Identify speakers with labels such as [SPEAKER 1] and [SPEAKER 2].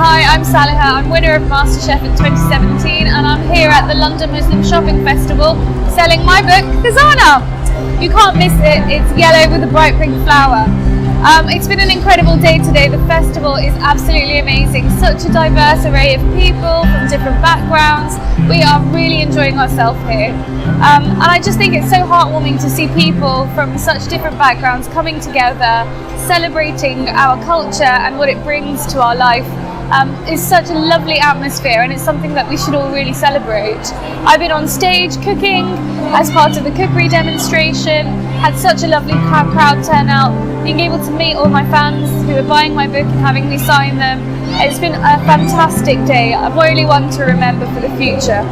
[SPEAKER 1] Hi, I'm Saliha. I'm winner of Masterchef in 2017 and I'm here at the London Muslim Shopping Festival selling my book, Khazana. You can't miss it. It's yellow with a bright pink flower. It's been an incredible day today. The festival is absolutely amazing. Such a diverse array of people from different backgrounds. We are really enjoying ourselves here. And I just think it's so heartwarming to see people from such different backgrounds coming together, celebrating our culture and what it brings to our life. It's such a lovely atmosphere and it's something that we should all really celebrate. I've been on stage cooking as part of the cookery demonstration, had such a lovely crowd turnout, being able to meet all my fans who are buying my book and having me sign them. It's been a fantastic day, really one to remember for the future.